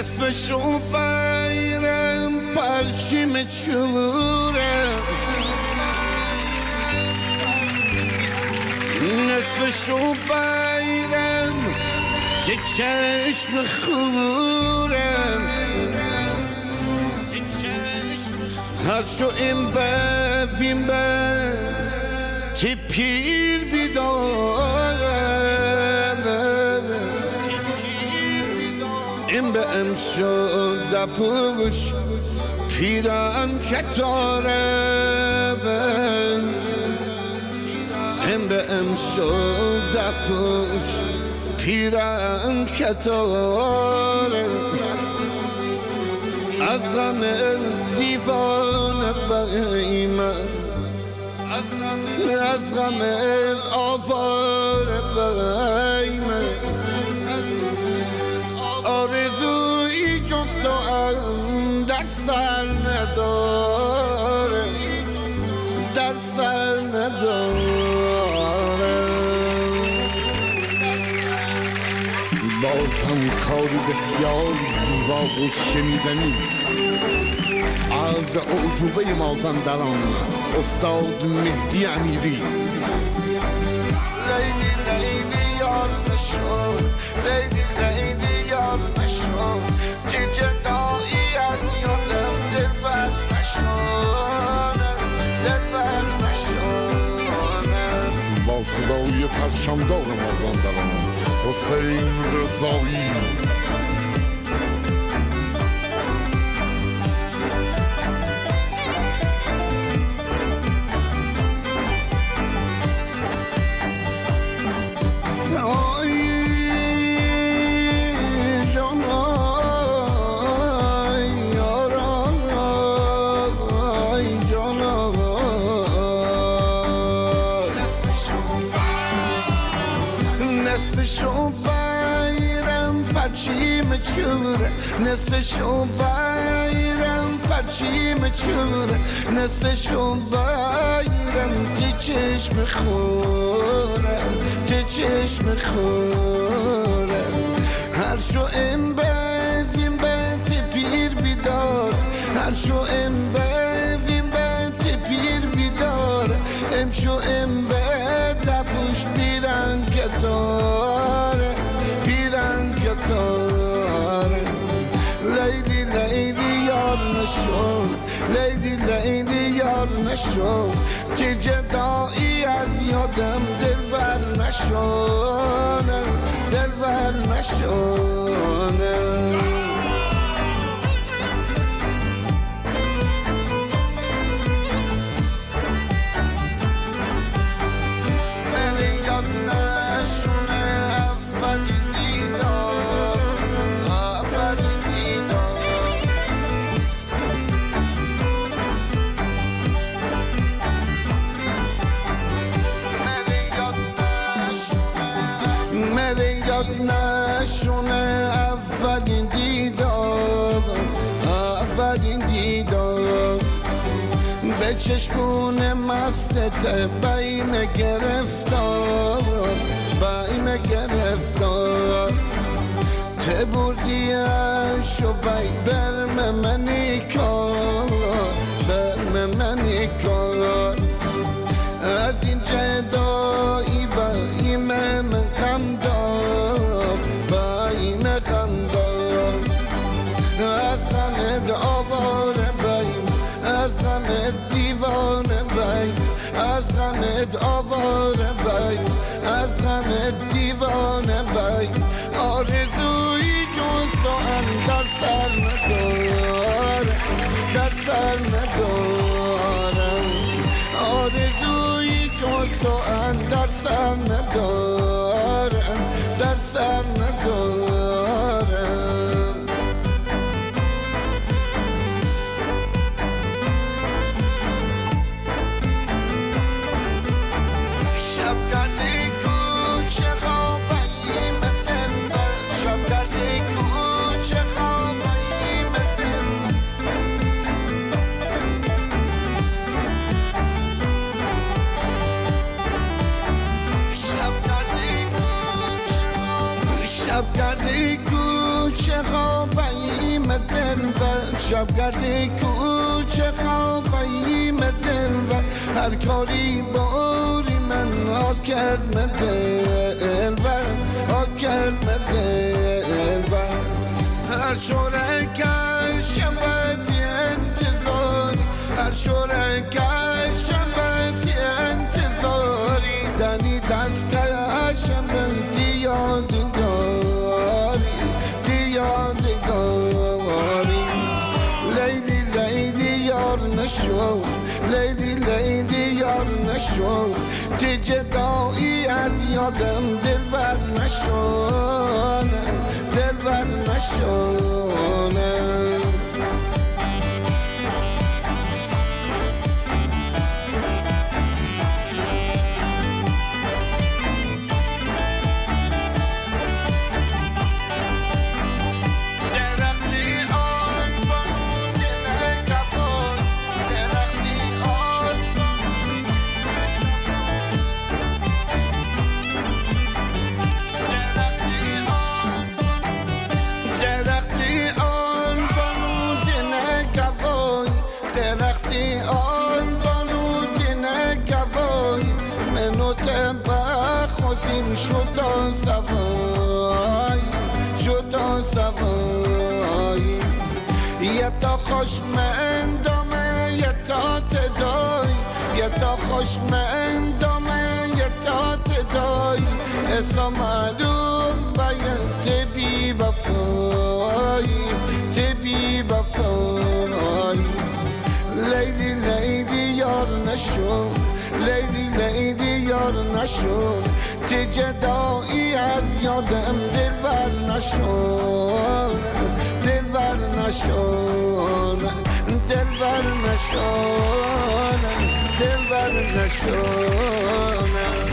نصفشو بیرم پرچیم چوره نصفشو بیرم که چشم خوره هر شو این بفیم به تی پیر بیداره این به ام شده پوش پیران کتاره این به ام شده پوش پیران کتاره از غم دیوانه بایمه از غم آواره بایمه آرزوی چون تو هم در سر نداره در سر نداره باز هم کاری بسیار زیبا و شنیدنی از اعجوبه مازندران استاد مهدی امیری لیلی لیلی یار نشو لیلی لیلی یار نشو که جدایی از یادم دلبر نشونه دلبر نشونه با صدای پرچمدار مازندران حسین رضایی نصفشو بیرم پرچیم چوره نصفشو بیرم پرچیم چوره نصفشو بیرم که چشم خورم که چشم خورم هر شو ام بفیم بنت پیر بیدار هر شو ام بفیم بنت پیر بیدار ام شو ام بنت پوش پیرن کتاره پیرن کتاره لیلی لیلی یار نشو لیلی لیلی یار نشو که جدایی از یادم دلبر نشونه دلبر نشونه یاد نشونه اولین دیدار اولین دیدار به چشمون مستت بیم گرفتار بیم گرفتار ته بردیش و بی برم منی کار برم منی کار از این جدایی بیم من غم دار بیم غم دار از غم آواره بیم از غم دیوانه بیم از غم آواره بیم از غم دیوانه بیم آرزویی جز تو در سر نداره در سر نداره آرزویی جز تو در سر نداره در سر نداره شب گردی کوچه خوابیم دلبر شب گردی کوچه خوابیم دلبر هر کاری باری من ها کرد دلبر ها کرد دلبر هر شورکش شبتی انتظاری هر شورکش شبتی انتظاری دنی دستش شبتی یادگاری یادگاری لیلی لیلی یار نشو لیلی لیلی یار نشو تی جدایی از یادم دلبر نشونه دلبر نشونه بخوزیم شد سوای شد سوای یه تا خوشمندامه یه تا تدای یه تا خوشمندامه یه تا تدای اسا معلوم باید تبی بفای تبی بفای لیلی لیلی یار نشو لیلی لیلی یار نشو تی جدایی از یادم دلبر نشون دلبر نشون دلبر نشون دلبر نشون